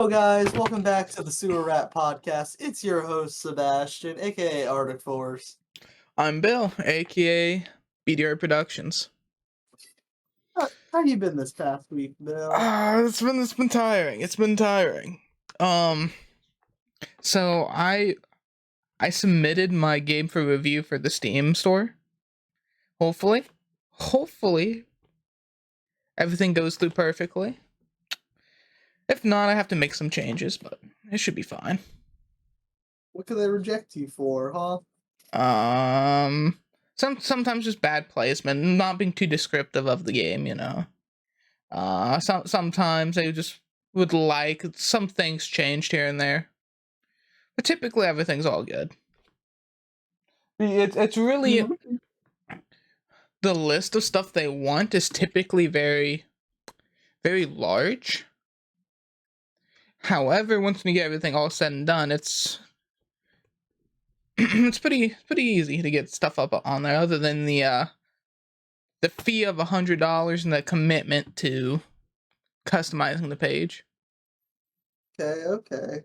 Hello, guys. Welcome back to the Sewer Rat Podcast. It's your host, Sebastian, aka Arctic Force. I'm Bill, aka BDR Productions. How you been this past week, Bill? It's been tiring. It's been tiring. Um, so I submitted my game for review for the Steam store. Hopefully, everything goes through perfectly. If not, I have to make some changes, but it should be fine. What could they reject you for, huh? Sometimes just bad placement, not being too descriptive of the game, you know. Sometimes they just would like some things changed here and there, but typically everything's all good. It's really the list of stuff they want is typically very large. However, once we get everything all said and done, it's it's pretty easy to get stuff up on there, other than the fee of $100 and the commitment to customizing the page. Okay.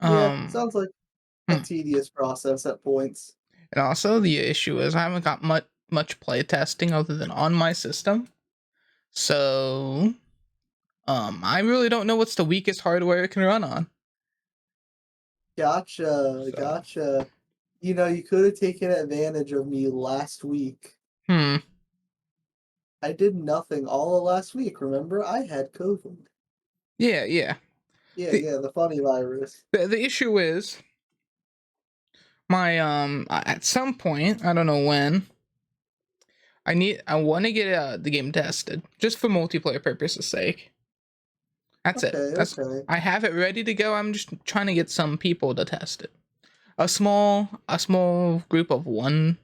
Yeah, sounds like a hmm. tedious process at points. And also the issue is I haven't got much play testing other than on my system, so I really don't know what's the weakest hardware it can run on. Gotcha. You know, you could have taken advantage of me last week. Hmm. I did nothing all of last week, remember? I had COVID. Yeah. Yeah, the funny virus. The issue is my at some point, I don't know when, I want to get the game tested just for multiplayer purposes sake. That's it. Okay. I have it ready to go. I'm just trying to get some people to test it. A small group of one,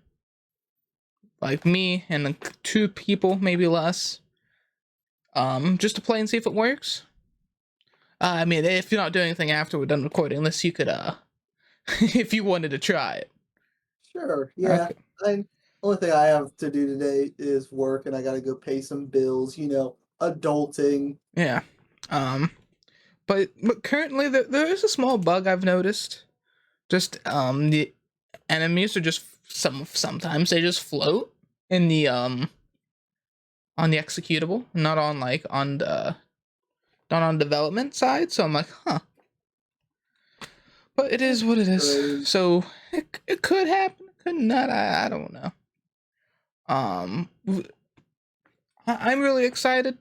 like me and two people, maybe less. Just to play and see if it works. I mean, if you're not doing anything after we're done recording this, you could if you wanted to try it. Sure, yeah. Okay. Only thing I have to do today is work, and I gotta go pay some bills, adulting. Yeah. But currently there is a small bug I've noticed. Just the enemies are just sometimes they just float in the on the executable, not on not on development side. So I'm like, huh. But it is what it is. So it could happen, could not. I don't know. I'm really excited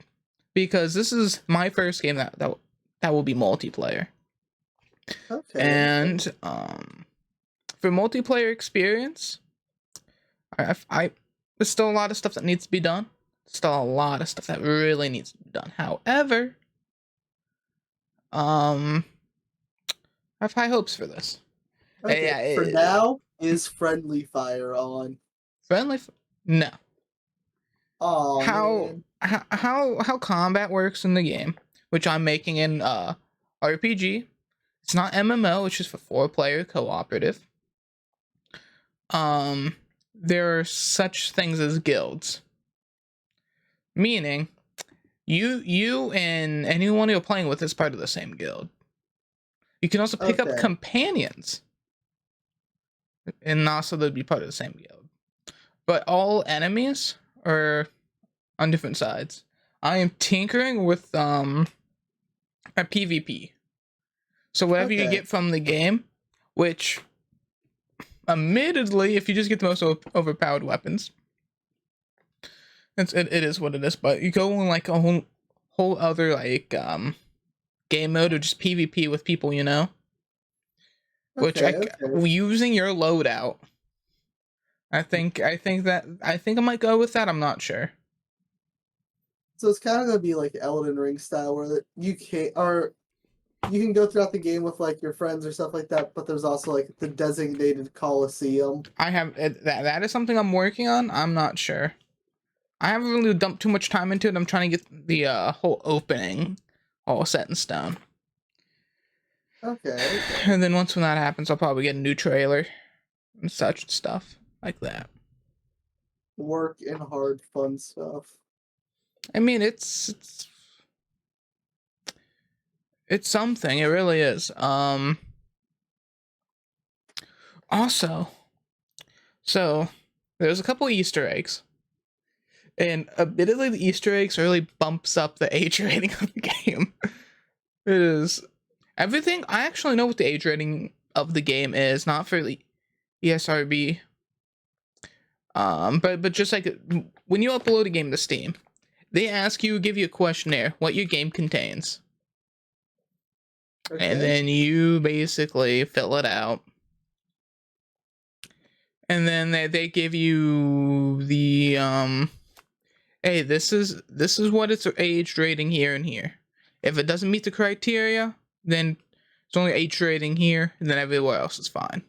because this is my first game that will be multiplayer. Okay. And for multiplayer experience, I there's still a lot of stuff that needs to be done. Still a lot of stuff that really needs to be done. However, I have high hopes for this. Okay. Yeah, For now, is friendly fire on? Friendly? No. Oh man. How combat works in the game, which I'm making in RPG. It's not MMO, which is for 4-player cooperative. There are such things as guilds, meaning you and anyone you're playing with is part of the same guild. You can also pick up companions, and also they'd be part of the same guild. But all enemies are on different sides. I am tinkering with a PvP. So whatever you get from the game, which admittedly, if you just get the most overpowered weapons, it is what it is. But you go in like a whole other like game mode of just PvP with people, you know, which using your loadout. I think I might go with that. I'm not sure. So it's kind of gonna be like Elden Ring style, where you can go throughout the game with like your friends or stuff like that, but there's also like the designated Coliseum. I have that is something I'm working on. I'm not sure. I haven't really dumped too much time into it. I'm trying to get the whole opening all set in stone. Okay. And then once when that happens, I'll probably get a new trailer and such stuff like that. Work and hard fun stuff. I mean, it's It's something. It really is. Also, so there's a couple Easter eggs, and admittedly, the Easter eggs really bumps up the age rating of the game. It is everything. I actually know what the age rating of the game is, not for the ESRB. But just like when you upload a game to Steam, they ask you, give you a questionnaire, what your game contains, and Okay. then you basically fill it out, and then they give you the hey, this is what it's age rating here and here. If it doesn't meet the criteria, then it's only age rating here, and then everywhere else is fine.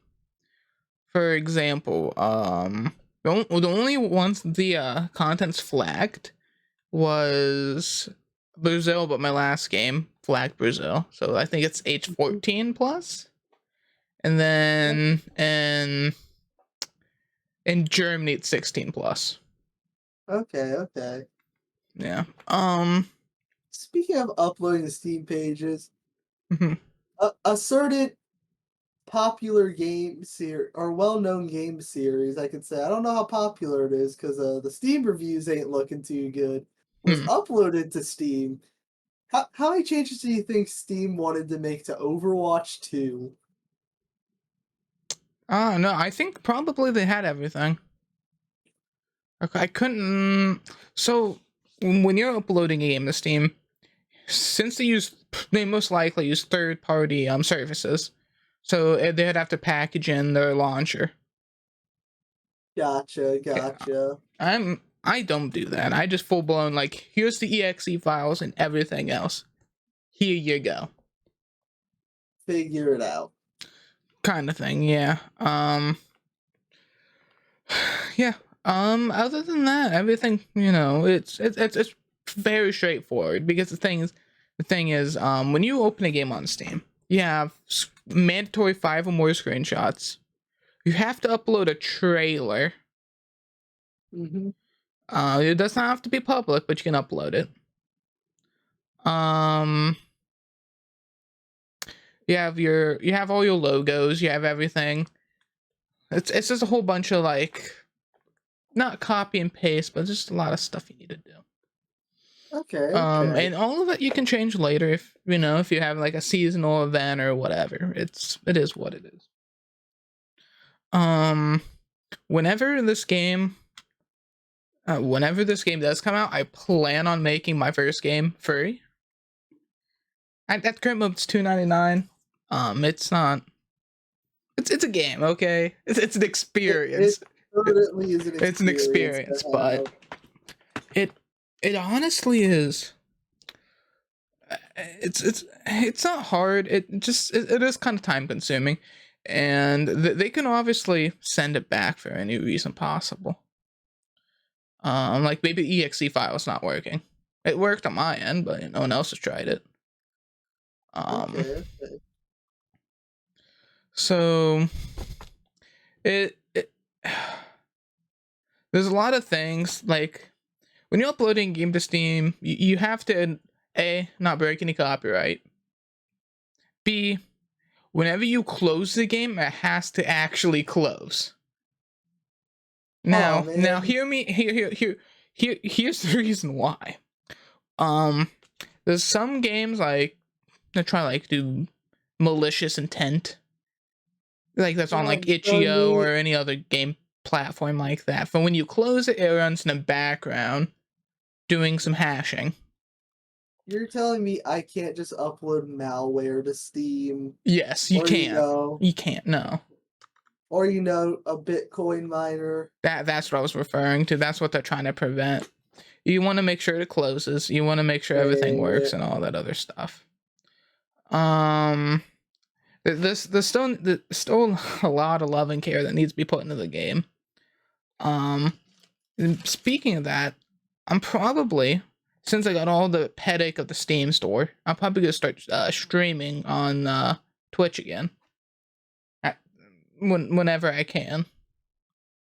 For example, the only ones the contents flagged was Brazil, but my last game flagged Brazil, so I think it's age 14 plus. And then in Germany it's 16 plus. Okay. Okay. Yeah. Speaking of uploading to Steam pages, Mhm. a certain popular game series or well-known game series, I could say, I don't know how popular it is because the Steam reviews ain't looking too good, was Hmm. uploaded to Steam. How many changes do you think Steam wanted to make to Overwatch 2? No, I think probably they had everything. Okay, I couldn't. So when you're uploading a game to Steam, since they most likely use third-party services, so they'd have to package in their launcher. Gotcha, Yeah, gotcha. I don't do that. I just full blown like, here's the exe files and everything else. Here you go, Figure it out. kind of thing. Yeah. Yeah. Other than that, everything, it's very straightforward, because the thing is, when you open a game on Steam, you have mandatory 5 or more screenshots. You have to upload a trailer. Mm-hmm. It does not have to be public, but you can upload it. Um, you have all your logos. You have everything. It's just a whole bunch of like, not copy and paste, but just a lot of stuff you need to do. Okay, okay. And all of it you can change later if you have like a seasonal event or whatever. It is what it is. Um, whenever this game, whenever this game does come out, I plan on making my first game free. At the current moment, it's $2.99. It's not. It's a game, okay. It's an It experience. certainly is an It's an experience experience, to but have. it it honestly is. It's not hard. It is kind of time consuming, and they can obviously send it back for any reason possible. Like maybe exe file is not working. It worked on my end, but no one else has tried it. Um, Okay, okay. so it there's a lot of things like when you're uploading a game to Steam, you have to A, not break any copyright. B, whenever you close the game, it has to actually close. Oh Now, man, hear me. Here's the reason why. Um, there's some games like that try like do malicious intent, like that's on like you're telling itch.io or me any other game platform like that. But when you close it, it runs in the background doing some hashing. you're telling me I can't just upload malware to Steam Yes, you or can't. You can't. No. a Bitcoin miner. That's what I was referring to. That's what they're trying to prevent. You want to make sure it closes. You want to make sure everything Eh, works and all that other stuff. Um, there's still a lot of love and care that needs to be put into the game. And speaking of that, I'm probably, since I got all the headache of the Steam store, I'm probably gonna start streaming on Twitch again. At, whenever I can.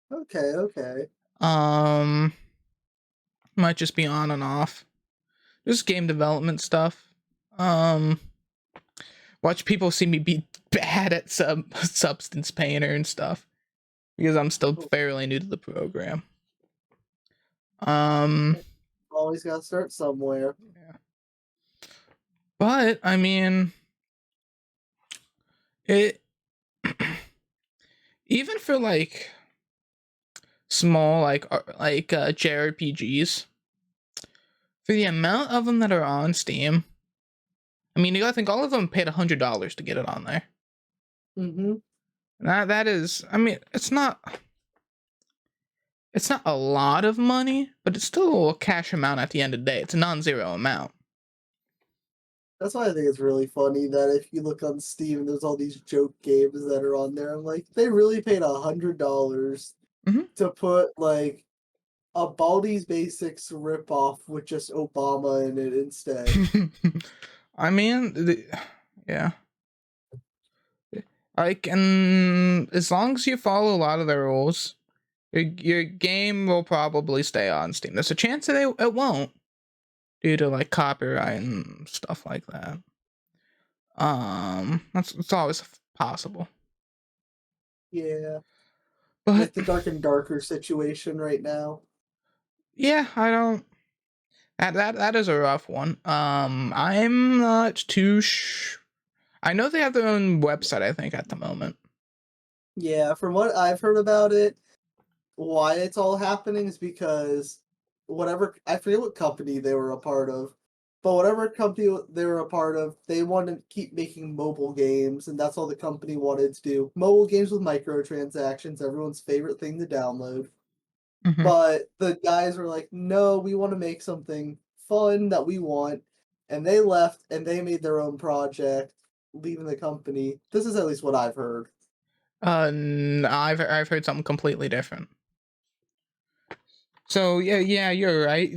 okay, okay. Um, might just be on and off. Just game development stuff. Um, watch people see me be bad at substance painter and stuff because I'm still fairly new to the program. Always gotta start somewhere. Yeah. But I mean, it even for like small like JRPGs, for the amount of them that are on Steam, I mean, you gotta think all of them paid $100 to get it on there. Mm-hmm. That is, I mean, it's not a lot of money, but it's still a cash amount at the end of the day. It's a non-zero amount. That's why I think it's really funny that if you look on Steam, there's all these joke games that are on there. I'm like, they really paid $100 to put like a Baldi's Basics ripoff with just Obama in it instead. I mean, yeah. Like, and as long as you follow a lot of the rules, your game will probably stay on Steam. There's a chance that it won't, due to like copyright and stuff like that. It's always possible. Yeah. But Like the Dark and Darker situation right now. yeah, I don't. That is a rough one. I'm not too I know they have their own website, I think, at the moment. Yeah, from what I've heard about it, why it's all happening is because I forget what company they were a part of, but whatever company they were a part of, they wanted to keep making mobile games, and that's all the company wanted to do. Mobile games with microtransactions, everyone's favorite thing to download. Mm-hmm. But the guys were like, no, we want to make something fun that we want. And they left and they made their own project, leaving the company. This is at least what I've heard. I've heard something completely different. So yeah, you're right.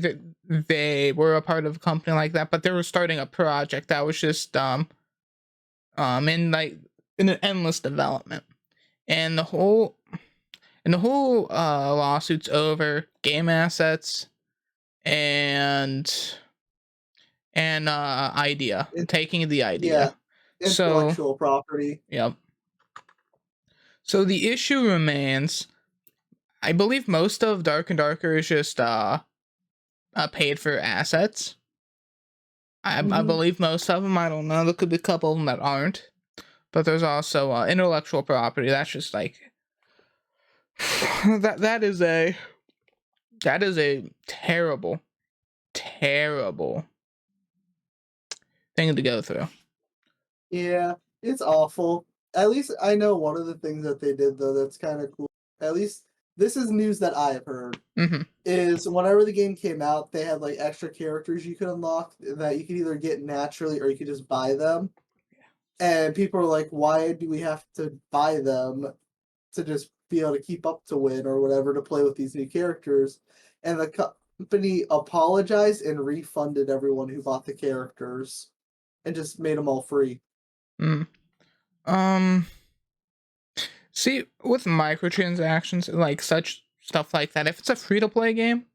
They were a part of a company like that, but they were starting a project that was just in an endless development, and the whole lawsuit's over game assets and idea, taking the idea. Yeah, intellectual property. Yep. So the issue remains. I believe most of Dark and Darker is just paid for assets. I believe most of them. I don't know. There could be a couple of them that aren't. But there's also intellectual property. That's just like that is a terrible thing to go through. Yeah, it's awful. At least I know one of the things that they did though that's kind of cool. At least this is news that I've heard. Mm-hmm. Is whenever the game came out, they had like extra characters you could unlock that you could either get naturally or you could just buy them. And people are like, why do we have to buy them to just be able to keep up to win or whatever to play with these new characters? And the company apologized and refunded everyone who bought the characters and just made them all free. See, with microtransactions, like such stuff like that, if it's a free-to-play game,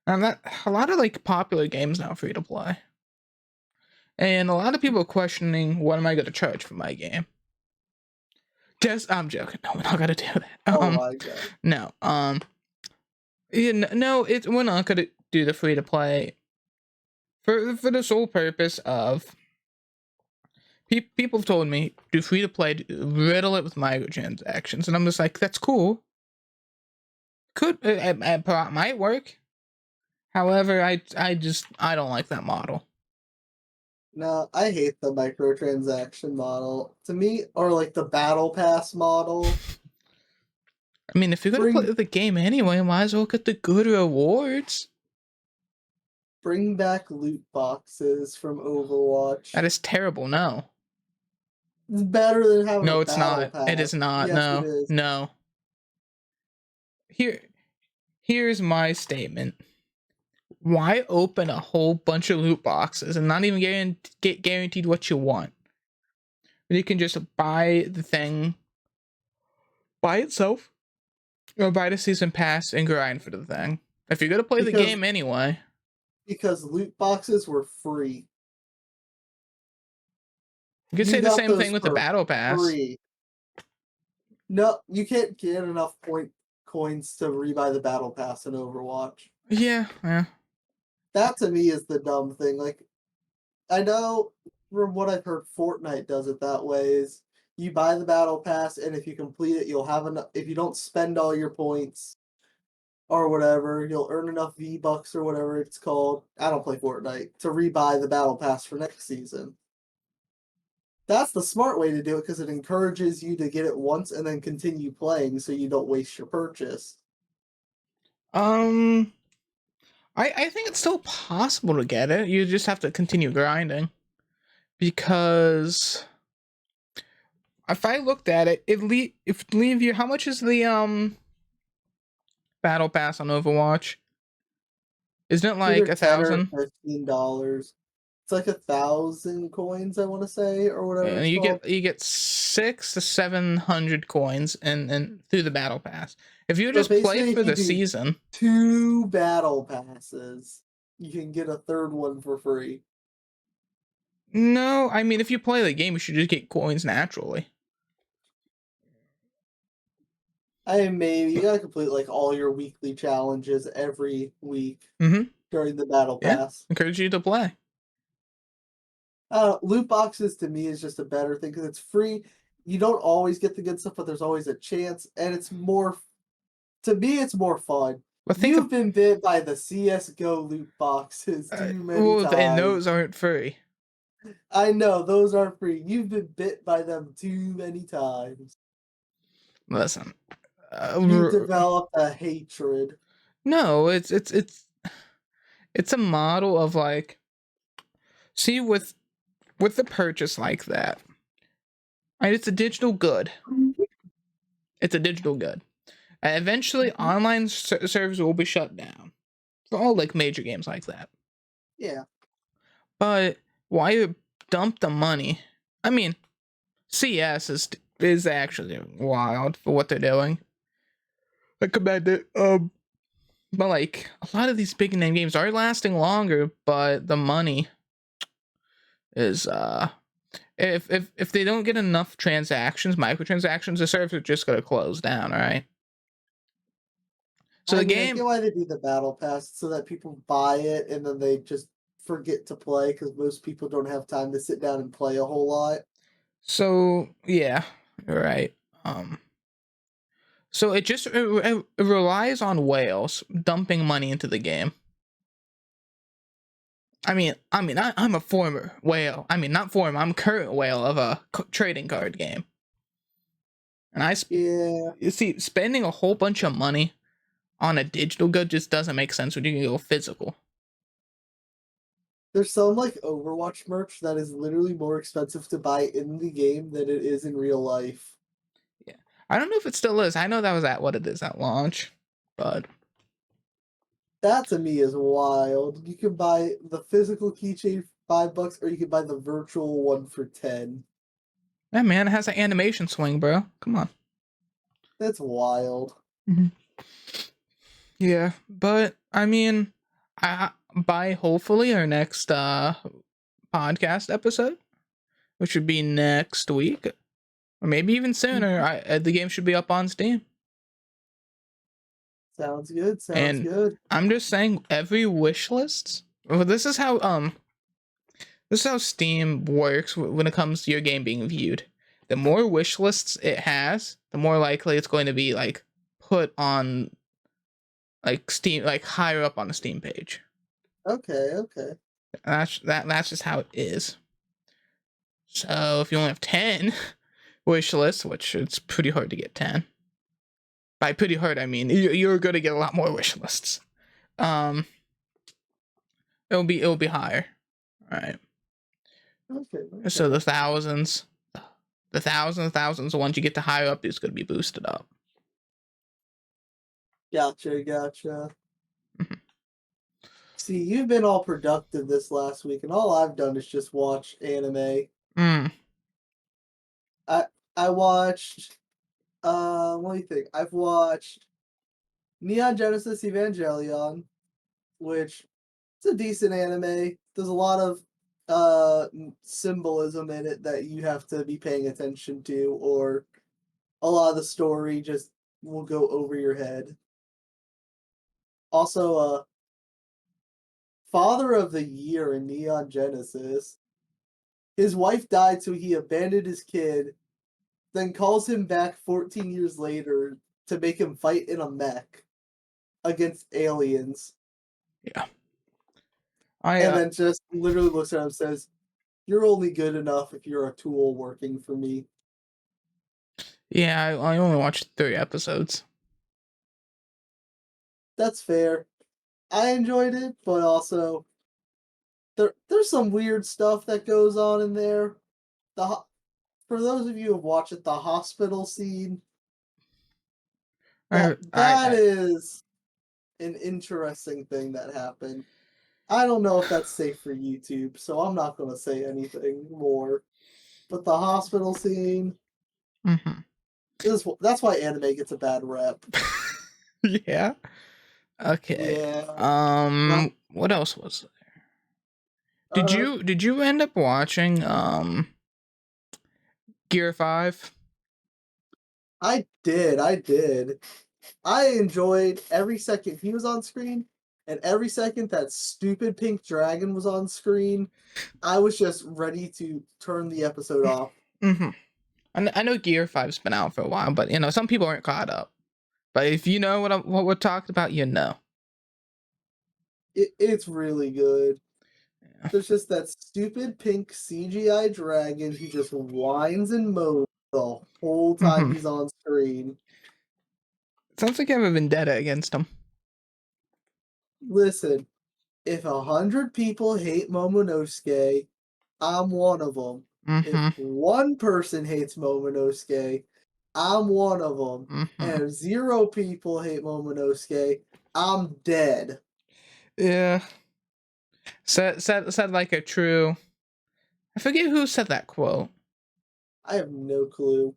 and that a lot of like popular games now free to play, and a lot of people are questioning what am I going to charge for my game. I'm joking. No, we're not gonna do that. Oh my god. No. No, we're not gonna do the free to play for the sole purpose of people have told me do free to play, riddle it with microtransactions, and I'm just like, that's cool. It might work. However, I don't like that model. No, I hate the microtransaction model. To me, or like the battle pass model. I mean, if you're gonna play the game anyway, might as well get the good rewards. Bring back loot boxes from Overwatch. That is terrible. No. It's better than having no, a it's battle not. pass. It is not. Yes, No. it is. No. Here's my statement. Why open a whole bunch of loot boxes and not even get guaranteed what you want? You can just buy the thing by itself, or buy the season pass and grind for the thing. If you're gonna play the game anyway. Because loot boxes were free. You could You say the got same thing those with the for battle pass. free. No, you can't get enough coins to rebuy the battle pass in Overwatch. Yeah. That to me is the dumb thing. Like, I know from what I've heard, Fortnite does it that way. Is you buy the battle pass, and if you complete it, you'll have enough. If you don't spend all your points or whatever, you'll earn enough V-Bucks or whatever it's called. I don't play Fortnite to rebuy the battle pass for next season. That's the smart way to do it because it encourages you to get it once and then continue playing so you don't waste your purchase. I think it's still possible to get it. You just have to continue grinding. Because if I looked at it, if leave you, how much is the battle pass on Overwatch? Isn't it like Either 1,000? $10 or $15. It's like 1,000 coins, I want to say, or whatever And it's you called. get 600 to 700 coins and through the battle pass. If you So just play basically, if for you the do season, 2 battle passes, you can get a third one for free. no, I mean if you play the game, you should just get coins naturally. I mean, maybe you gotta complete like all your weekly challenges every week Mm-hmm. during the battle Yeah, pass. encourage you to play. Loot boxes to me is just a better thing because it's free. You don't always get the good stuff, but there's always a chance, and it's more. To me, it's more fun. But think of You've been bit by the CS:GO loot boxes too many well, and times. those aren't free. I know those aren't free. You've been bit by them too many times. Listen, You've developed a hatred. no, it's a model of like, see, with the purchase like that, right? It's a digital good. It's a digital good. Eventually, online servers will be shut down for all like major games like that. Yeah. But why dump the money? I mean, CS is actually wild for what they're doing. I commend it. But like a lot of these big name games are lasting longer, but the money is if they don't get enough transactions, microtransactions, the servers are just gonna close down, all right? So I the mean, I game get why they do the battle pass so that people buy it and then they just forget to play because most people don't have time to sit down and play a whole lot. so yeah, you're right. Um so it just it relies on whales dumping money into the game. I'm a former whale. I mean, not former. I'm a current whale of a trading card game. And Yeah. you see, spending a whole bunch of money on a digital good just doesn't make sense when you can go physical. There's some like Overwatch merch that is literally more expensive to buy in the game than it is in real life. Yeah, I don't know if it still is. I know that was at what it is at launch, but That to me is wild. You can buy the physical keychain for $5, or you can buy the virtual one for 10. yeah, man, it has an animation swing, bro. Come on. That's wild. Mm-hmm. Yeah, but I mean, by hopefully our next podcast episode, which should be next week, or maybe even sooner. The game should be up on Steam. Sounds good. Sounds And good. I'm just saying, every wish list. Well, this is how Steam works when it comes to your game being viewed. The more wish lists it has, the more likely it's going to be like put on like Steam, like higher up on the Steam page. Okay. Okay. That's just how it is. So if you only have 10 wish lists, which it's pretty hard to get 10. By pretty hard, I mean you're going to get a lot more wish lists. Um, it'll be higher, right? Okay. So the thousands, the once you get to higher up, it's going to be boosted up. Gotcha. Mhm. See, you've been all productive this last week, and all I've done is just watch anime. Mm. I watched. Let me think. I've watched Neon Genesis Evangelion, which it's a decent anime. There's a lot of symbolism in it that you have to be paying attention to, or a lot of the story just will go over your head. Also, Father of the Year in Neon Genesis. His wife died, so he abandoned his kid, then calls him back 14 years later to make him fight in a mech against aliens. Yeah. I And then just literally looks at him and says, "You're only good enough if you're a tool working for me." yeah, I only watched 3 episodes. That's fair. I enjoyed it, but also there's some weird stuff that goes on in there. For those of you who have watched it, the hospital scene, that I is an interesting thing that happened. I don't know if that's safe for YouTube, so I'm not going to say anything more. But the hospital scene, mhm. that's why anime gets a bad rep. Yeah. Okay. Yeah. Not, What else was there? uh, Did you end up watching Gear 5? I did. I enjoyed every second he was on screen, and every second that stupid pink dragon was on screen. I was just ready to turn the episode off. Mhm. I know Gear 5's been out for a while, but you know, some people aren't caught up. But if you know what we're talking about, you know. It's really good. Yeah. There's just that stupid pink CGI dragon who just whines and moans the whole time Mhm. he's on screen. Sounds like you have a vendetta against him. Listen, if 100 people hate Momonosuke, I'm one of them. If Mhm. one person hates Momonosuke, I'm one of them. Mhm. And if 0 people hate Momonosuke, I'm dead. Yeah. Said like a true. I forget who said that quote. I have no clue.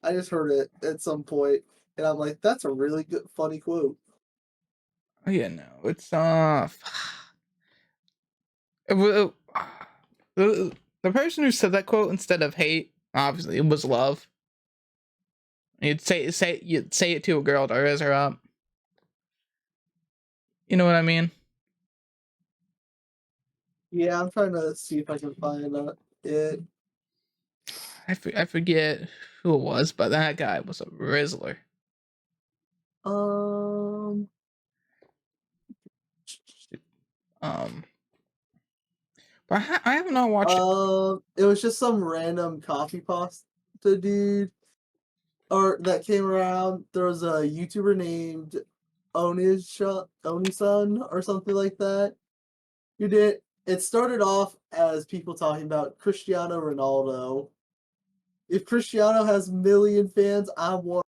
I just heard it at some point, and I'm like, that's a really good, funny quote. Oh, yeah, no, it's it wa- the person who said that quote instead of hate, obviously it was love. You'd say it to a girl to raise her up. You know what I mean? Yeah, I'm trying to see if I can find it. I forget who it was, but that guy was a Rizzler. Um, Um, but I have not watched it. it was just some random coffee pasta dude, or that came around. There was a YouTuber named Onisun or something like that. You did. It started off as people talking about Cristiano Ronaldo. If Cristiano has a million fans, I'm one.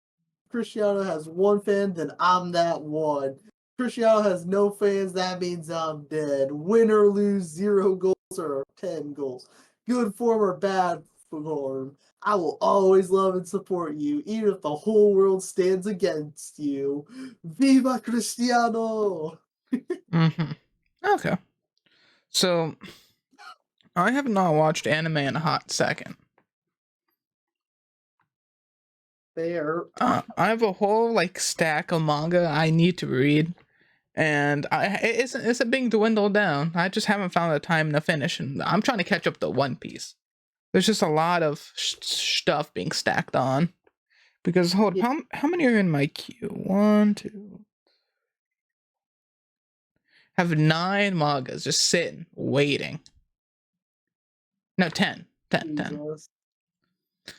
Cristiano has one fan, then I'm that one. Cristiano has no fans, that means I'm dead. Win or lose, 0 goals or 10 goals. Good form or bad form. I will always love and support you, even if the whole world stands against you. Viva Cristiano! Mm-hmm. Okay, so I have not watched anime in a hot second. There. I have a whole like stack of manga I need to read, and it's being dwindled down. I just haven't found the time to finish, and I'm trying to catch up to One Piece. There's just a lot of stuff being stacked on. Because hold, Yeah, how many are in my queue? One, two. Have 9 mangas just sitting, waiting. No, 10. 10, 10. Jesus. See,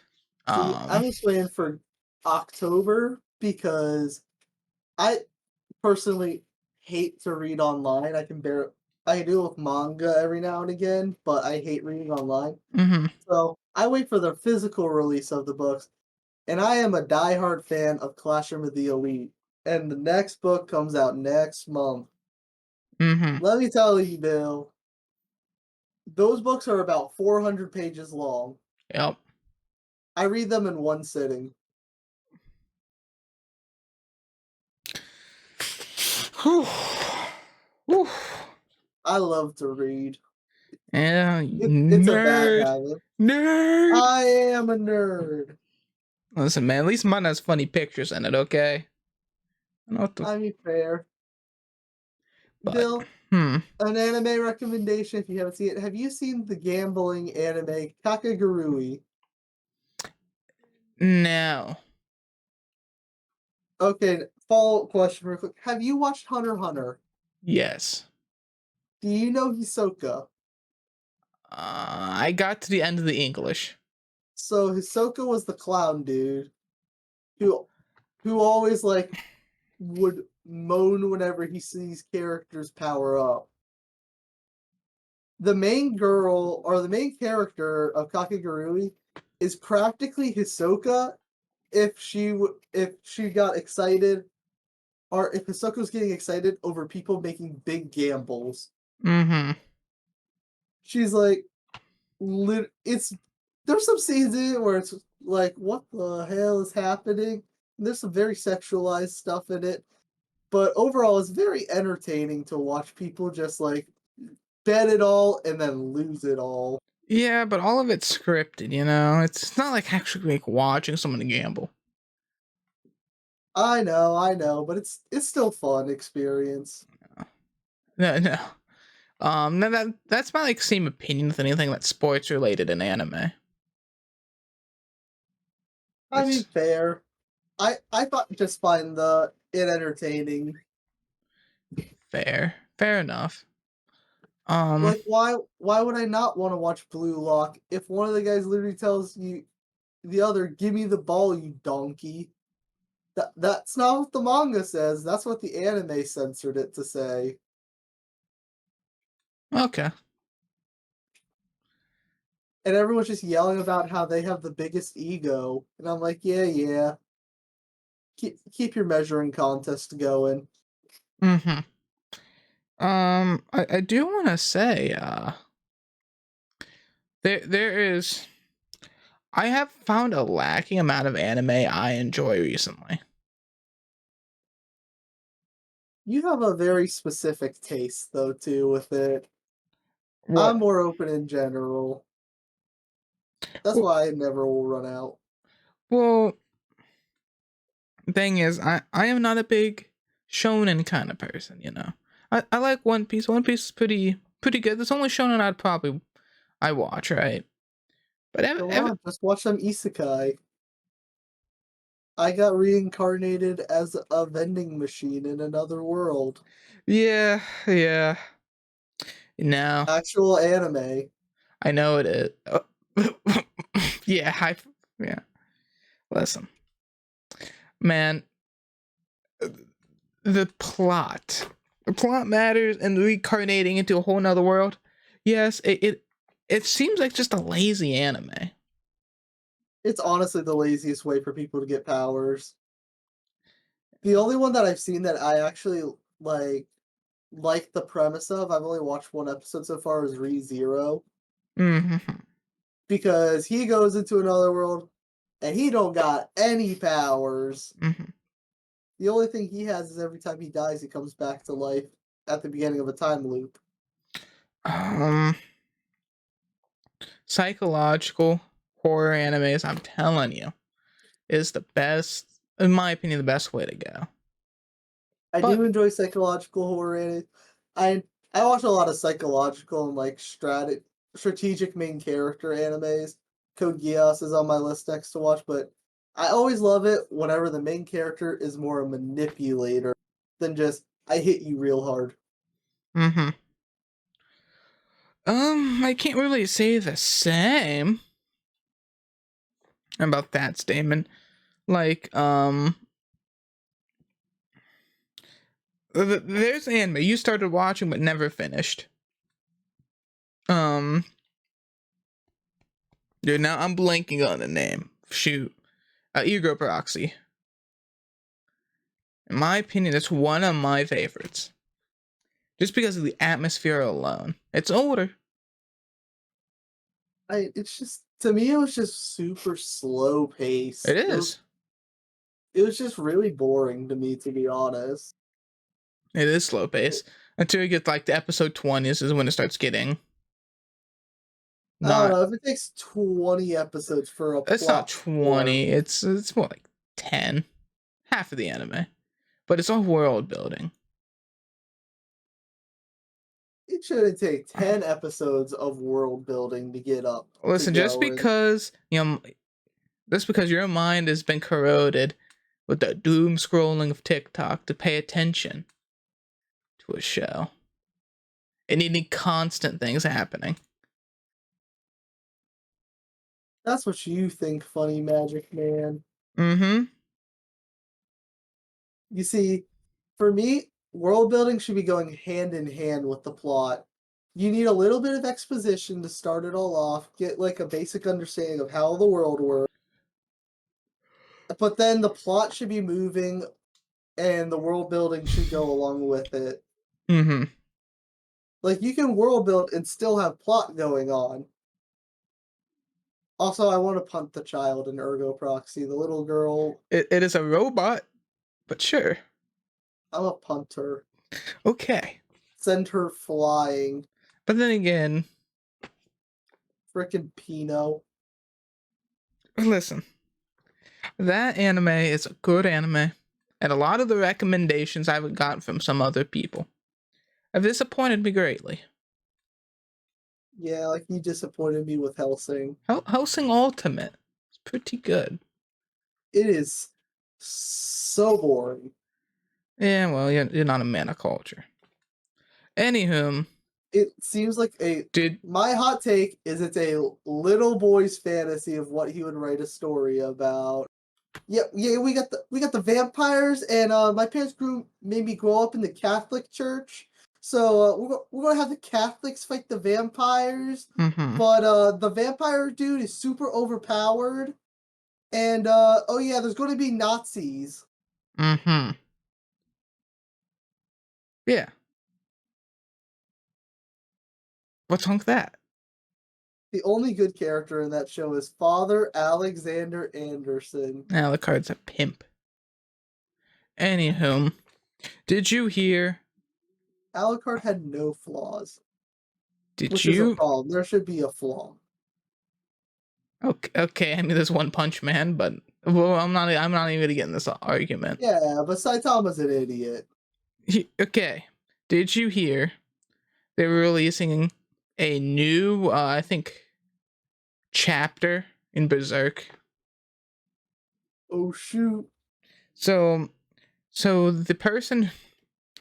Um, I'm just waiting for October because I personally hate to read online. I can do it with manga every now and again, but I hate reading online. mm-hmm, So I wait for the physical release of the books, and I am a diehard fan of Classroom of the Elite. And the next book comes out next month. mm-hmm. Let me tell you, Bill, those books are about 400 pages long. Yep. I read them in one sitting. Whew. Whew. I love to read. Yeah, It's a bad nerd. habit. Nerd. I am a nerd. Listen, man, at least mine has funny pictures in it, okay? I know what the I mean, fair. but Dill, hmm. an anime recommendation if you haven't seen it. Have you seen the gambling anime Kakagurui? No. Okay, follow-up question real quick. Have you watched Hunter x Hunter? Yes. Do you know Hisoka? I got to the end of the English. So Hisoka was the clown dude who always like would moan whenever he sees characters power up. The main girl or the main character of Kakagurui is practically Hisoka if she got excited or if Hisoka was getting excited over people making big gambles. Mm-hmm. She's like it's there's some scenes in it where it's like what the hell is happening? And there's some very sexualized stuff in it, but overall it's very entertaining to watch people just like bet it all and then lose it all. Yeah, but all of it's scripted, you know? It's not like actually like watching someone gamble. I know, but it's still fun experience. No, no. No, that's my like same opinion with anything that's sports related in anime. I mean, It's fair. I thought just find the it entertaining. fair. Fair enough. Um, Like why would I not want to watch Blue Lock if one of the guys literally tells you the other, "Give me the ball, you donkey." That's not what the manga says. That's what the anime censored it to say. okay. And everyone's just yelling about how they have the biggest ego. And I'm like, yeah, yeah. Keep your measuring contest going. Mm-hmm. I do wanna say, there is I have found a lacking amount of anime I enjoy recently. You have a very specific taste though too with it. I'm What? more open in general. That's Well, why I never will run out. well, thing is, I am not a big shonen kind of person, you know. I like One Piece. One Piece is pretty good. It's only shonen I watch, right? But Go on, just watch some isekai. I got reincarnated as a vending machine in another world. yeah, yeah. No, Actual anime. I know it is. Yeah, yeah. Listen, man, the plot, the plot matters, and reincarnating into a whole nother world. Yes, it seems like just a lazy anime. It's honestly the laziest way for people to get powers. The only one that I've seen that I actually like the premise of, I've only watched one episode so far, is ReZero. Mm-hmm. Because he goes into another world and he don't got any powers. Mm-hmm. The only thing he has is every time he dies, he comes back to life at the beginning of a time loop. Um, psychological horror animes. I'm telling you, is the best, in my opinion, the best way to go. I But do enjoy psychological horror anime. I I watch a lot of psychological and like strategic main character animes. Code Geass is on my list next to watch, but I always love it whenever the main character is more a manipulator than just I hit you real hard. mm-hmm. I can't really say the same about that statement. Like, there's anime you started watching but never finished. Um, dude, now I'm blanking on the name. Shoot, Ego Proxy. In my opinion, it's one of my favorites. Just because of the atmosphere alone. It's older. It's just to me it was just super slow It paced. is. It was just really boring to me, to be honest. It is slow pace. Until you get like to episode 20, this is when it starts getting I don't Not know if it takes 20 episodes for a it's not plot to form. 20. It's more like 10, half of the anime, but it's all world building. It shouldn't take 10 episodes of world building to get up to Listen, just going. because just because your mind has been corroded with the doom scrolling of TikTok to pay attention to a show, and needing constant things happening. That's what you think, Funny Magic Man. Mm-hmm. You see, for me, world building should be going hand in hand with the plot. You need a little bit of exposition to start it all off, get like a basic understanding of how the world works. But then the plot should be moving and the world building should go along with it. Mm-hmm. Like you can world build and still have plot going on. Also, I want to punt the child in Ergo Proxy, the little girl. It is a robot, but sure. I'm a punter. Okay. Send her flying. But then again, Frickin' Pino. listen, that anime is a good anime, and a lot of the recommendations I've gotten from some other people have disappointed me greatly. Yeah, like you disappointed me with Hellsing. Hellsing Ultimate is pretty good. It is so boring. Yeah, well, you're not a man of culture. Anywho, It seems like my hot take is it's a little boy's fantasy of what he would write a story about. Yeah, we got the vampires, and my parents made me grow up in the Catholic Church, so we're gonna have the Catholics fight the vampires, mm-hmm. but the vampire dude is super overpowered, and oh yeah, there's going to be Nazis. Mm-hmm. Yeah. What's wrong with that? The only good character in that show is Father Alexander Anderson. Alucard's a pimp. Anywho, did you hear? Alucard had no flaws, Did which is a you? problem. There should be a flaw. Okay. I mean, there's One Punch Man, but well, I'm not even gonna get in this argument. Yeah, but Saitama's an idiot. Okay. Did you hear? They were releasing a new, I think, chapter in Berserk. Oh shoot! So the person,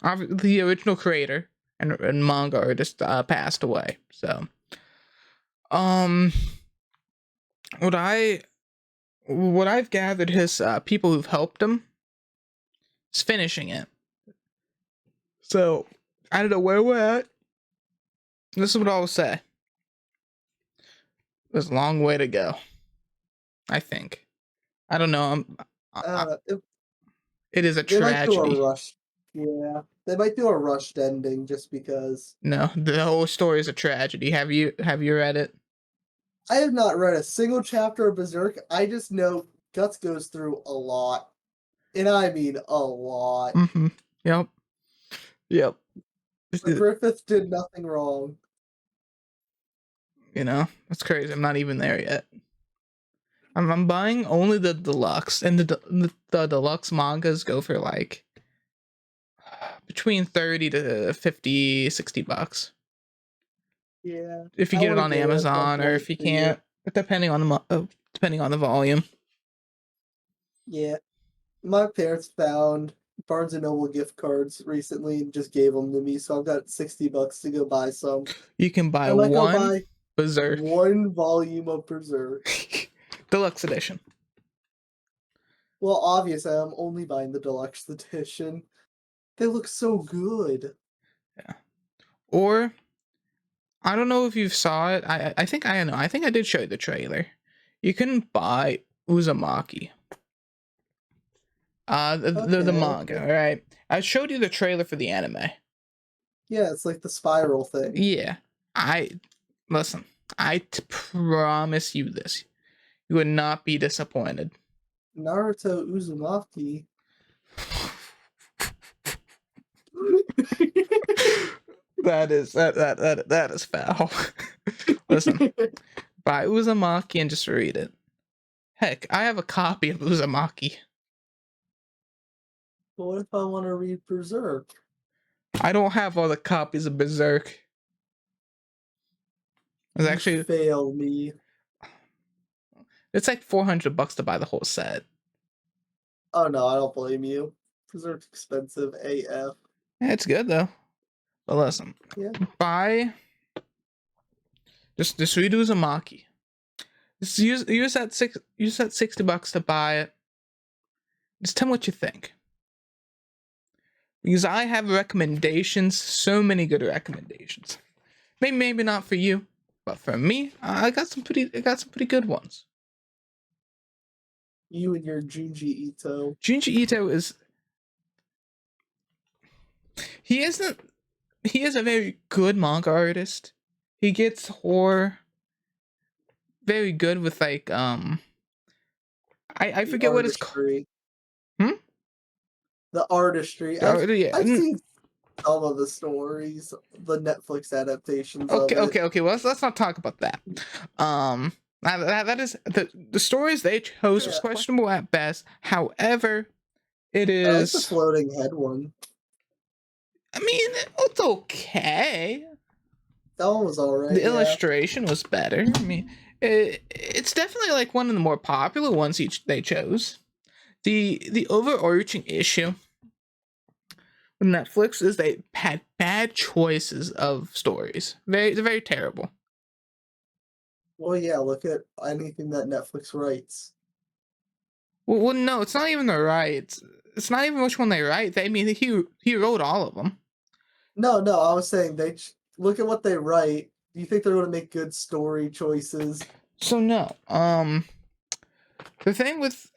the original creator and manga artist, passed away. So, what I've gathered is people who've helped him is finishing it. So I don't know where we're at. This is what I'll say. There's a long way to go. I think. I don't know. It is a They might do a tragedy. rush. Yeah, they might do a rushed ending just because. No, the whole story is a tragedy. Have you read it? I have not read a single chapter of Berserk. I just know Guts goes through a lot, and I mean a lot. Mm-hmm. Yep. But Griffith did nothing wrong. You know, that's crazy. I'm not even there yet. I'm buying only the deluxe, and the deluxe mangas go for like between 30 to 50, $60. Yeah. If you I get it wanna on get it at some Amazon, or point if you for you. can't, depending on the volume. Yeah. My parents found Barnes and Noble gift cards recently and just gave them to me, so I've got $60 to go buy some. You can buy I might go one buy Berserk one volume of Berserk. deluxe edition. Well, obviously, I'm only buying the deluxe edition. They look so good. Yeah. Or I don't know if you saw it. I think I know. I think I did show you the trailer. You can buy Uzumaki. The manga, Okay. all right. I showed you the trailer for the anime. Yeah, it's like the spiral thing. Yeah. Listen. Promise you this. You would not be disappointed. Naruto Uzumaki. That is foul. Listen, buy Uzumaki and just read it. Heck, I have a copy of Uzumaki. What if I want to read Berserk? I don't have all the copies of Berserk. It's You actually fail me. it's like $400 to buy the whole set. Oh no, I don't blame you. Berserk's expensive AF. Yeah, it's good though. But listen, Yeah. buy just read Uzumaki. Just use that $60 to buy it. Just tell me what you think. Because I have recommendations, so many good recommendations. Maybe not for you, but for me, I got some pretty good ones. You and your Junji Ito. Junji Ito he is a very good manga artist. He gets horror very good with like I forget what it's called. The artistry. Yeah. I've seen some of the stories, the Netflix adaptations of it. Okay. Well, let's not talk about that. That is the stories they chose was questionable at best. However, it I like the is. floating head one. I mean, it's okay. That one was alright. The illustration was better. I mean, it's definitely like one of the more popular ones they chose. The overarching issue with Netflix is they had bad choices of stories. They're very terrible. Well, yeah, look at anything that Netflix writes. Well, no, it's not even the rights. It's not even which one they write. He wrote all of them. No, I was saying look at what they write. Do you think they're going to make good story choices? So no. The thing with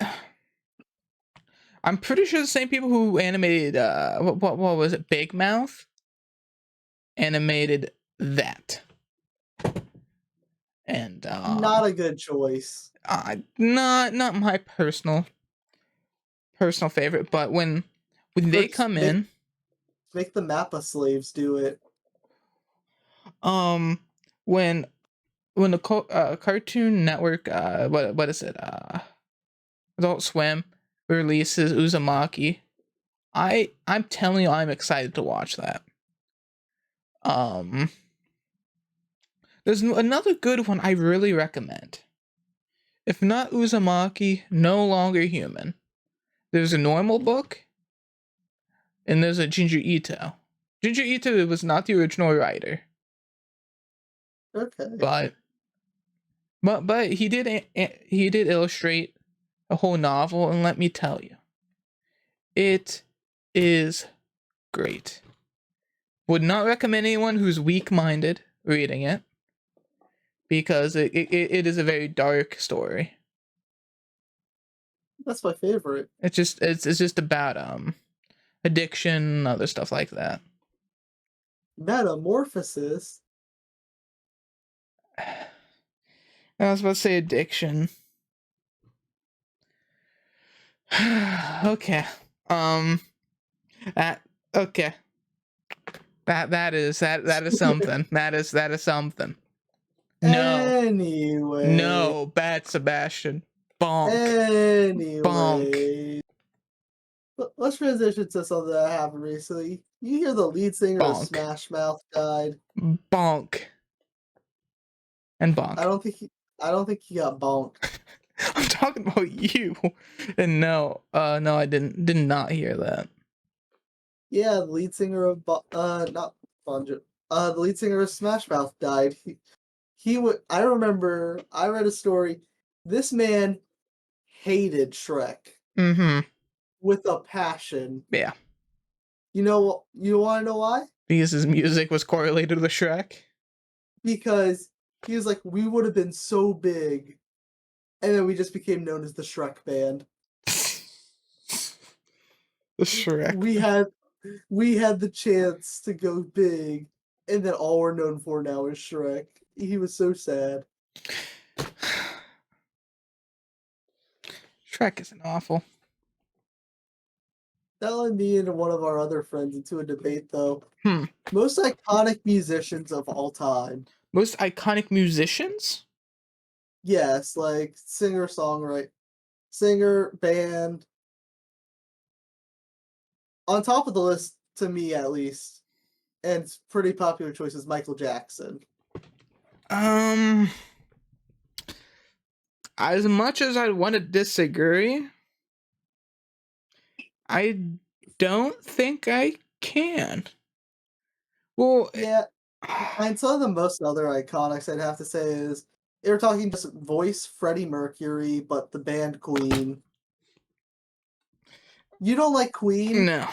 I'm pretty sure the same people who animated what was it, Big Mouth, animated that. And not a good choice. Not my personal favorite, but when they come in, make the Mappa slaves do it. When the Cartoon Network what is it, Adult Swim releases Uzumaki, I'm telling you, I'm excited to watch that. There's another good one I really recommend. If not Uzumaki, No Longer Human. There's a normal book, and there's a Junji Ito. Junji Ito was not the original writer. Okay. But he did illustrate a whole novel, and let me tell you, it is great. Would not recommend anyone who's weak-minded reading it, because it is a very dark story. That's my favorite. It's just about addiction and other stuff like that. Metamorphosis. I was about to say addiction. Okay. Okay. That is something. That is something. No. Anyway. No, bad Sebastian. Bonk. Anyway. Bonk. Let's transition to something that happened recently. You hear the lead singer of Smash Mouth died? Bonk. And bonk. I don't think he got bonked. I'm talking about you. And no, I did not hear that. Yeah, the lead singer of not Bonjo. The lead singer of Smash Mouth died. I remember I read a story. This man hated Shrek. Mm-hmm. With a passion. Yeah. You want to know why? Because his music was correlated with Shrek. Because he was like, we would have been so big, and then we just became known as the Shrek Band. The Shrek. We had the chance to go big, and then all we're known for now is Shrek. He was so sad. Shrek isn't awful. That led me and one of our other friends into a debate, though. Most iconic musicians of all time. Most iconic musicians? Yes, like singer, songwriter, singer, band. On top of the list, to me at least, and it's pretty popular choice is Michael Jackson. Um, as much as I want to disagree, I don't think I can. Well, Yeah, and some of the most other iconics I'd have to say is you're talking just voice Freddie Mercury, but the band Queen. You don't like Queen? no.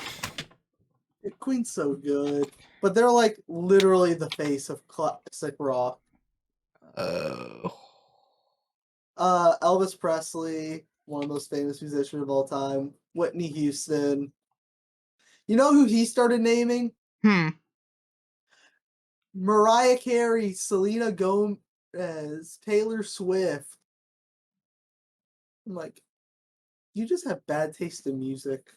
Queen's so good, but they're like literally the face of classic rock. Uh, Elvis Presley, one of the most famous musicians of all time. Whitney Houston. You know who he started naming? hmm. Mariah Carey, Selena Gomez, Taylor Swift. I'm like, you just have bad taste in music.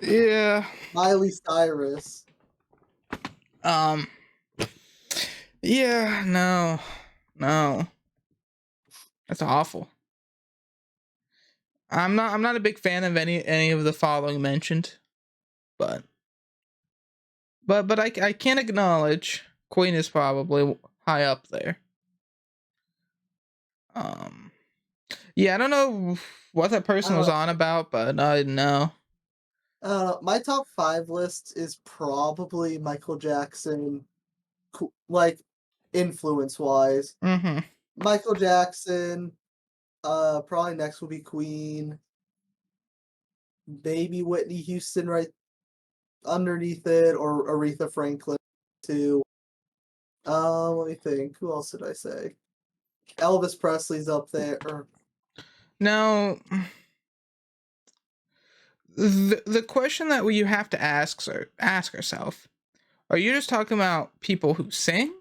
Yeah. Miley Cyrus. Um. Yeah. No. No. That's awful. I'm not a big fan of any of the following mentioned, but I can acknowledge Queen is probably high up there. Um. Yeah, I don't know what that person was Uh, on about, but I know. my top 5 list is probably Michael Jackson, like influence wise. Mm-hmm. Michael Jackson. Probably next will be Queen. Maybe Whitney Houston right underneath it, or Aretha Franklin too. Let me think. Who else did I say? Elvis Presley's up there. Now, the question that you have to ask yourself: are you just talking about people who sing,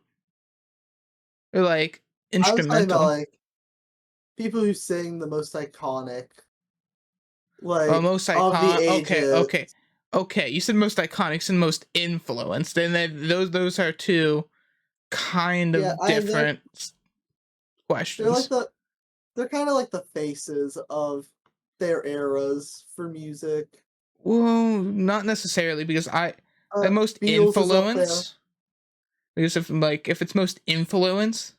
or like I was talking about instrumental? like people who sing the most iconic, Oh, like most of the icon. Okay, ages. okay, okay. You said most iconic and most influenced, and then those are two kind Yeah, of I different they're like questions. they're kind of like the faces of their eras for music. Well, not necessarily because I like most Beatles is up there. influence. Because if it's most influence,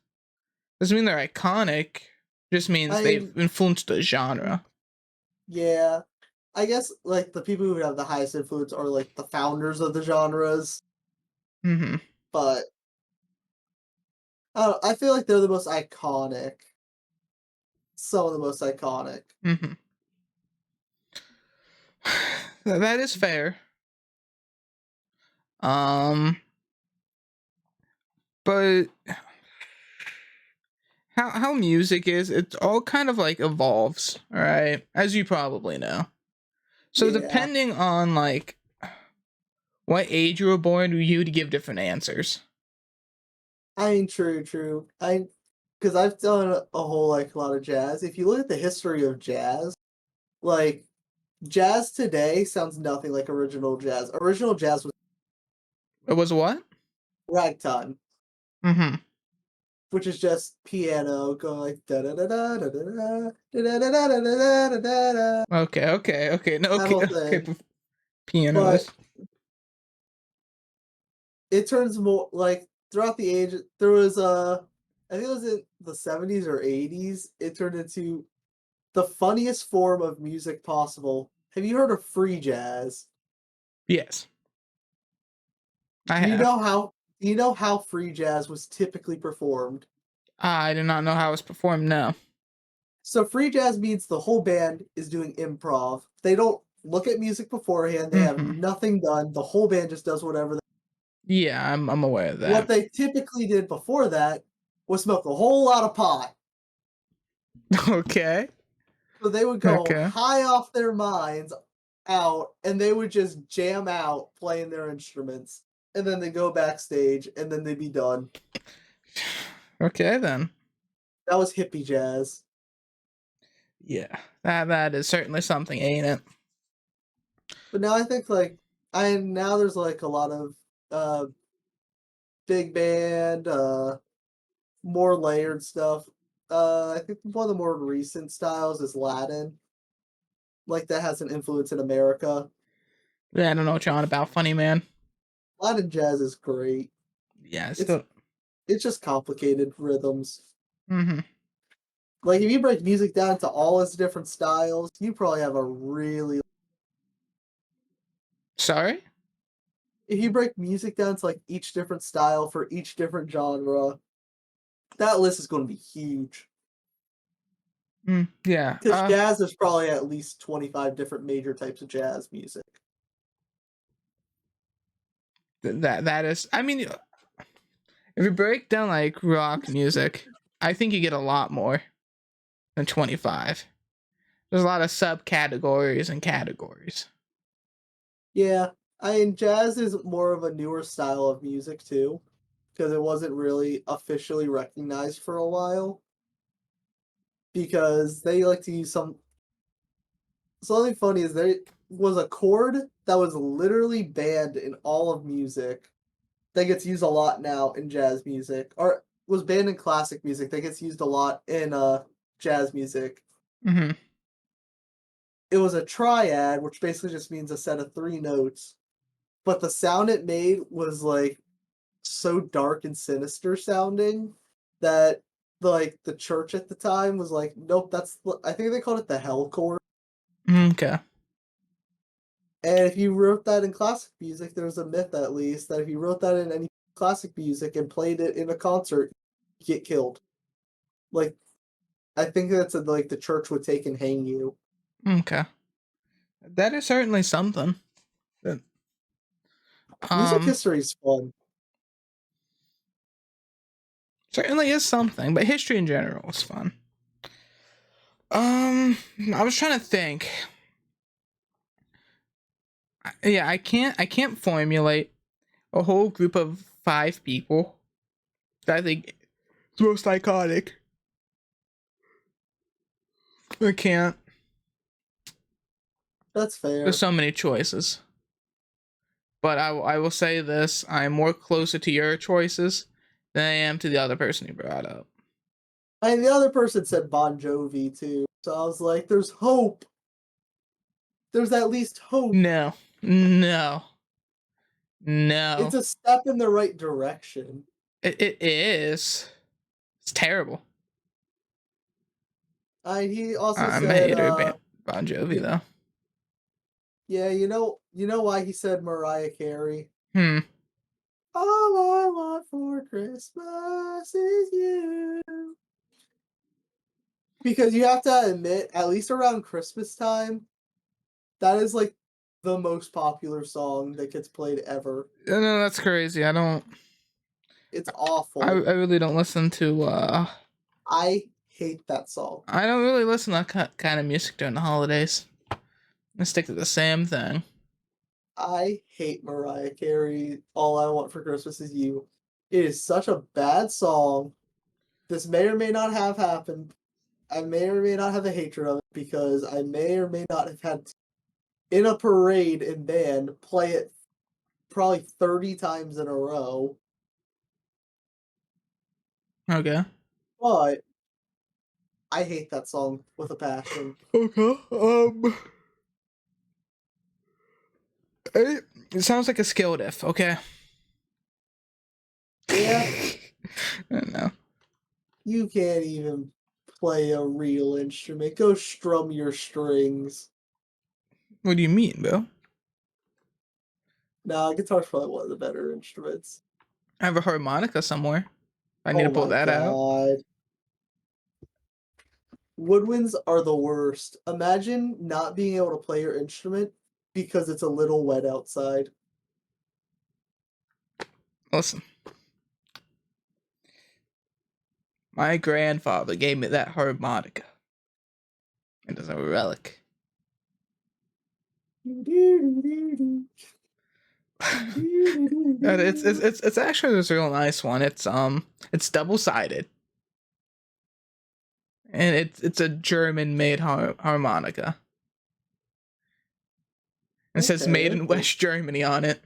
doesn't mean they're iconic. Just means I they've influenced a genre. Yeah, I guess like the people who have the highest influence are like the founders of the genres, Mm-hmm. but I feel like they're the most iconic. Some of the most iconic. Mm-hmm. That is fair. Um, but how music is, it all kind of like evolves, all right, as you probably know. So Yeah, depending on like what age you were born, you'd give different answers. I mean, true. Because I've done a whole like a lot of jazz. If you look at the history of jazz, like jazz today sounds nothing like original jazz. Original jazz was It was what? ragtime, Mm-hmm. which is just piano going like da da da da da da da da da da da da da da da. Okay. No, That okay, whole okay. thing. But Pianos. it turns more like throughout the age there was I think it was in the 70s or 80s, it turned into the funniest form of music possible. Have you heard of free jazz? Yes, I Do you have. know how do you know how free jazz was typically performed? I did not know how it was performed. No. So free jazz means the whole band is doing improv. They don't look at music beforehand, they have Mm-hmm. nothing done. The whole band just does whatever. Yeah, I'm aware of What that. they typically did before that was smoke a whole lot of pot. Okay. So they would go Okay. high off their minds out, and they would just jam out playing their instruments. And then they go backstage, and then they'd be done. Okay then. That was hippie jazz. Yeah. That is certainly something, ain't it? But now I think like now there's like a lot of uh big band, more layered stuff. I think one of the more recent styles is Latin. Like that has an influence in America. Yeah, I don't know what you're on about, funny man. Latin jazz is great. Yeah, I It's still. it's just complicated rhythms. Mm-hmm. Like if you break music down to all its different styles, you probably have a really. Sorry. If you break music down to like each different style for each different genre, that list is going to be huge. Yeah. Because jazz, there's probably at least 25 different major types of jazz music. That is. I mean, if you break down like rock music, I think you get a lot more than 25. There's a lot of subcategories and categories. Yeah, I mean, jazz is more of a newer style of music too, because it wasn't really officially recognized for a while. Because they like to use something funny is there was a chord that was literally banned in all of music that gets used a lot now in jazz music, or was banned in classic music that gets used a lot in jazz music. Mm-hmm. It was a triad, which basically just means a set of three notes, but the sound it made was like so dark and sinister sounding that the church at the time was like, nope, I think they called it the hell chord. Okay. And if you wrote that in classic music, there's a myth at least that if you wrote that in any classic music and played it in a concert, you get killed. Like I think like the church would take and hang you. Okay. That is certainly something. Music Um, history is fun. certainly is something, but history in general is fun. I was trying to think. Yeah, I can't formulate a whole group of 5 people that I think is most iconic. I can't. That's There's fair. so many choices. But I will say this: I'm more closer to your choices than I am to the other person you brought up. I mean, the other person said Bon Jovi too, so I was like, "There's hope. There's at least hope. No, no, It's no. a step in the right direction." It is. It's terrible. He also I'm a said, hater of Bon Jovi y- though. "Yeah, you know why he said Mariah Carey? Hmm. All I want for Christmas is you." Because you have to admit, at least around Christmas time, that is like the most popular song that gets played ever. No, that's crazy. It's I awful. really don't listen to. I hate that song. I don't really listen to that kind of music during the holidays. I stick to the same thing. I hate Mariah Carey. All I want for Christmas is you. It is such a bad song. This may or may not have happened. I may or may not have a hatred of it because I may or may not have had in a parade and band play it probably 30 times in a row. Okay. But I hate that song with a passion. Okay. It sounds like a skill diff. Okay. Yeah, I don't know. you can't even play a real instrument. Go strum your strings. What do you mean, bro? Nah, guitar's probably one of the better instruments. I have a harmonica somewhere. I need to Oh pull my that out. god. Woodwinds are the worst. Imagine not being able to play your instrument because it's a little wet outside. Listen, my grandfather gave me that harmonica. It is a relic. And it's actually this real nice one. It's double sided, and it's a German made harmonica. It says Okay, made in okay. West Germany on it.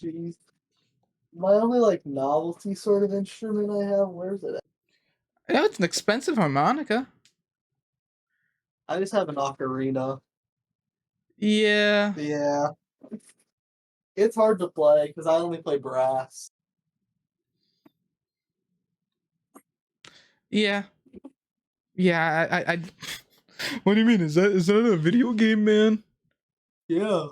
Jeez. My only like novelty sort of instrument I have. Where's it at? Yeah, it's an expensive harmonica. I just have an ocarina. Yeah, Yeah, it's hard to play because I only play brass. yeah, yeah. What do you mean? Is that a video game, man? Yeah,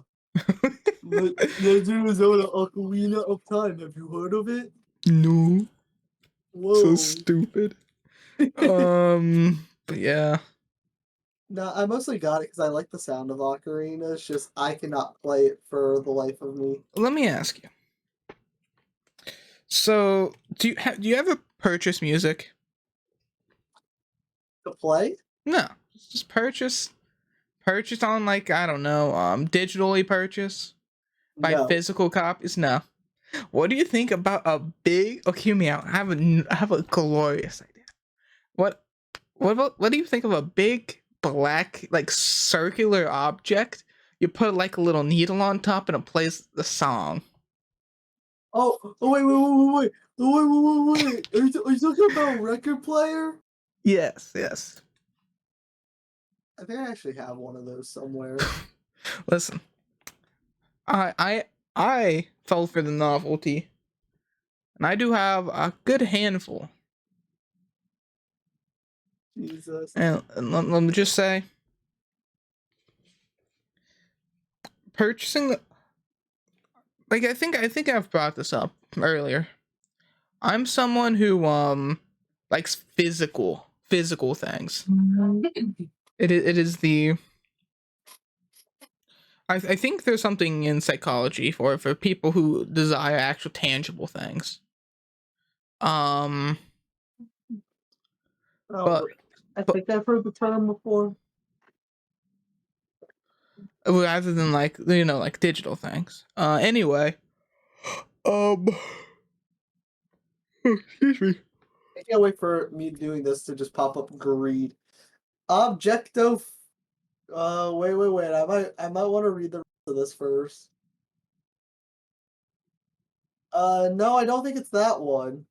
Legend of Zelda Ocarina of Time. Have you heard of it? No, so Whoa. stupid. But yeah. No, I mostly got it because I like the sound of ocarina. It's just I cannot play it for the life of me. Let me ask you. So, do you ever purchase music? To play? No, just purchase on like I don't know, digitally purchase, buy No. physical copies. No. What do you think about a big? Okay, hear me out. I have a glorious idea. What what do you think of a big black like circular object? You put like a little needle on top and it plays the song. Wait. Wait. Are you talking about a record player? Yes, yes. I think I actually have one of those somewhere. Listen, I fell for the novelty, and I do have a good handful. Jesus. And let me just say, purchasing the like I think I've brought this up earlier. I'm someone who likes physical things. It is the I think there's something in psychology for people who desire actual tangible things. Um, Oh, but I but think I've heard the term before. rather than like like digital things. Anyway, um, excuse me. I can't wait for me doing this to just pop up greed. Objecto. Wait. I might want to read the rest of this first. No, I don't think it's that one.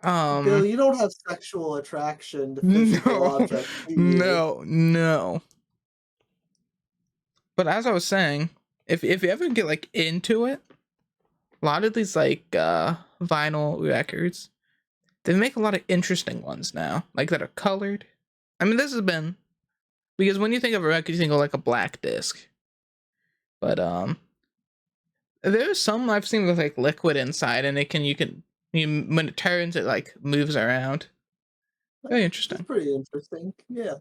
Bill, um, you don't have sexual attraction to physical no, objects, do you? no. But as I was saying, if you ever get like into it, a lot of these like vinyl records, they make a lot of interesting ones now, like that are colored. I mean, this has been because when you think of a record, you think of like a black disc. But there's some I've seen with like liquid inside, and when it turns, it like moves around. Very It's interesting. pretty interesting. Yeah.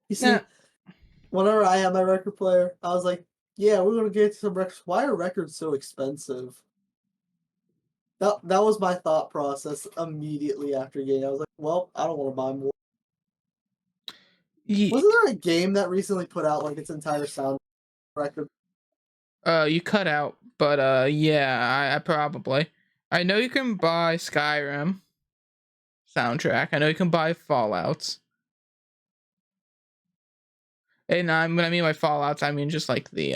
You Yeah, see, whenever I had my record player, I was like, yeah, we're gonna get some records. Why are records so expensive? That was my thought process immediately after getting. I was like, well, I don't want to buy more. Wasn't there a game that recently put out like its entire sound record? you cut out, but yeah, I probably. I know you can buy Skyrim soundtrack. I know you can buy Fallout's. And when I mean by Fallout's, I mean just like the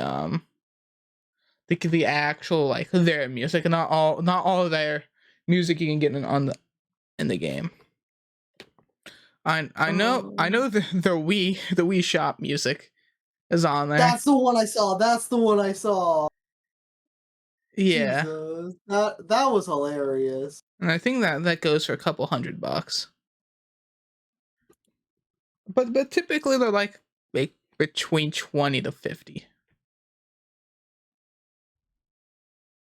actual like their music, and not all their music you can get in the game. I know the Wii Shop music is on there. That's the one I saw. That's the one I saw. Yeah, Jesus, that was hilarious. and I think that goes for a couple $100. But typically they're like between 20 to 50.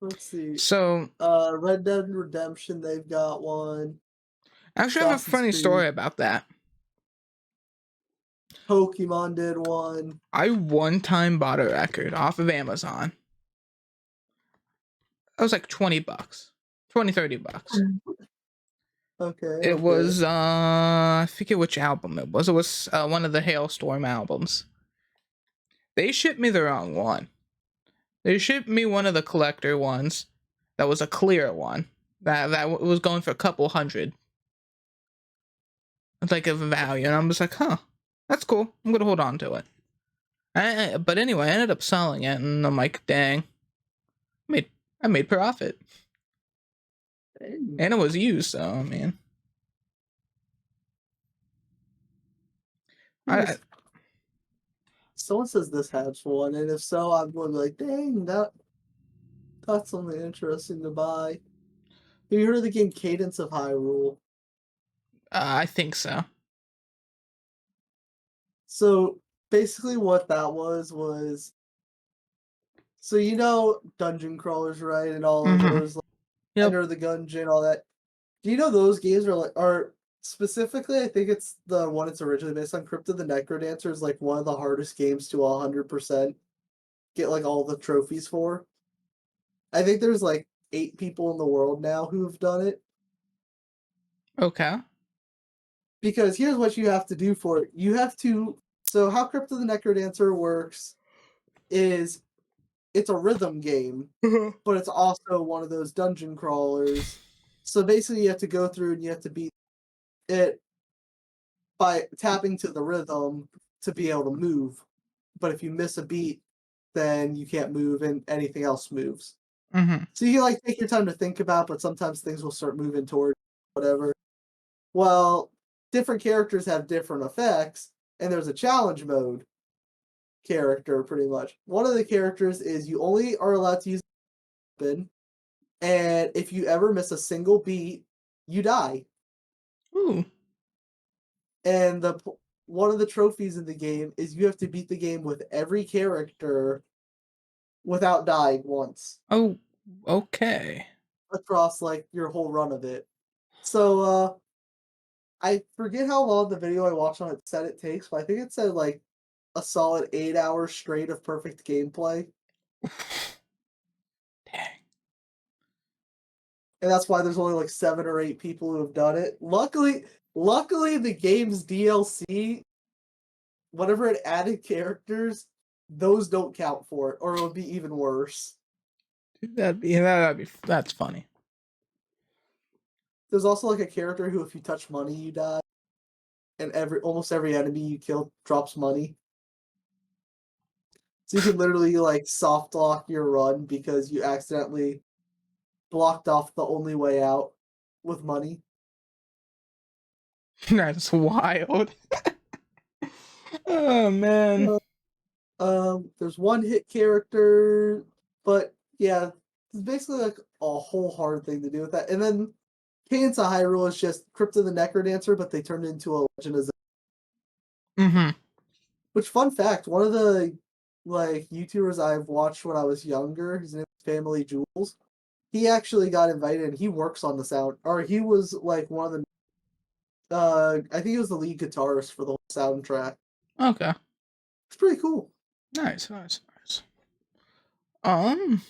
Let's see. So Red Dead Redemption, they've got one. actually, I have a Assassin's funny Creed, story about that. Pokemon did one. I one time bought a record off of Amazon. It was like $20, 20 $30. It Okay. was I forget which album it was. It was one of the Hailstorm albums. They shipped me the wrong one. They shipped me one of the collector ones. That was a clear one. That was going for a couple hundred. It's like a value, and I'm just like, huh, that's cool. I'm gonna hold on to it. But anyway, I ended up selling it, and I'm like, dang, I made I made profit, Dang. and it was used. So I mean, I Someone says this has one, and if so, I'm going to be like, dang, that's something interesting to buy. Have you heard of the game Cadence of Hyrule? I think so. So basically, what that was so you know dungeon crawlers, right? And all of Mm-hmm. those like, Yep. Enter the Gungeon, all that. Do you know those games are specifically? I think it's the one it's originally based on. Crypt of the Necrodancer is like one of the hardest games to 100% get like all the trophies for. I think there's like 8 people in the world now who have done it. Okay. Because here's what you have to do for it. You have to. So how Crypt of the Necrodancer works is it's a rhythm game, but it's also one of those dungeon crawlers. So basically, you have to go through and you have to beat it by tapping to the rhythm to be able to move. But if you miss a beat, then you can't move and anything else moves. Mm-hmm. So you like take your time to think about, but sometimes things will start moving toward whatever. Well, different characters have different effects, and there's a challenge mode character pretty much. One of the characters is you only are allowed to use weapon, and if you ever miss a single beat, you die. Ooh. And the one of the trophies in the game is you have to beat the game with every character without dying once Oh. Okay. across like your whole run of it. So I forget how long the video I watched on it said it takes, but I think it said like a solid 8 hours straight of perfect gameplay. Dang. And that's why there's only like 7 or 8 people who have done it. Luckily the game's DLC, whatever it added characters, those don't count for it, or it would be even worse. That's funny. There's also like a character who if you touch money you die, and almost every enemy you kill drops money. So you can literally like soft lock your run because you accidentally blocked off the only way out with money. That's wild. Oh man. There's one hit character, but yeah, it's basically like a whole hard thing to do with that. And then Cadence of Hyrule is just Crypt of the Necrodancer, but they turned it into a Legend of Zelda. Mm-hmm. Which fun fact, one of the like YouTubers I've watched when I was younger, his name is Family Jules. He actually got invited and he works on the sound or he was like one of the I think he was the lead guitarist for the whole soundtrack. Okay. It's pretty cool. Nice. Um.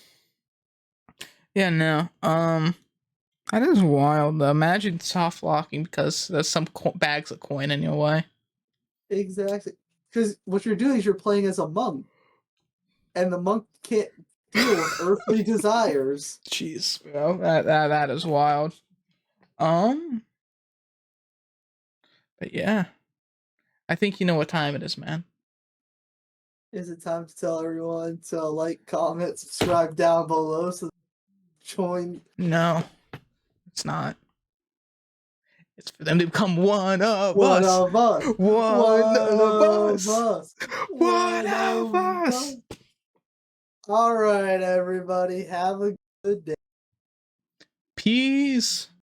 Yeah. No. That is wild. Imagine soft locking because there's some bags of coin in your way. Exactly. Because what you're doing is you're playing as a monk. And the monk can't deal with earthly desires. Jeez, bro. That is wild. Um. But yeah, I think you know what time it is, man. Is it time to tell everyone to like, comment, subscribe down below so join No, it's not. It's for them to become one of one us. of us. One of us. Us. One of us. All right, everybody. Have a good day. Peace.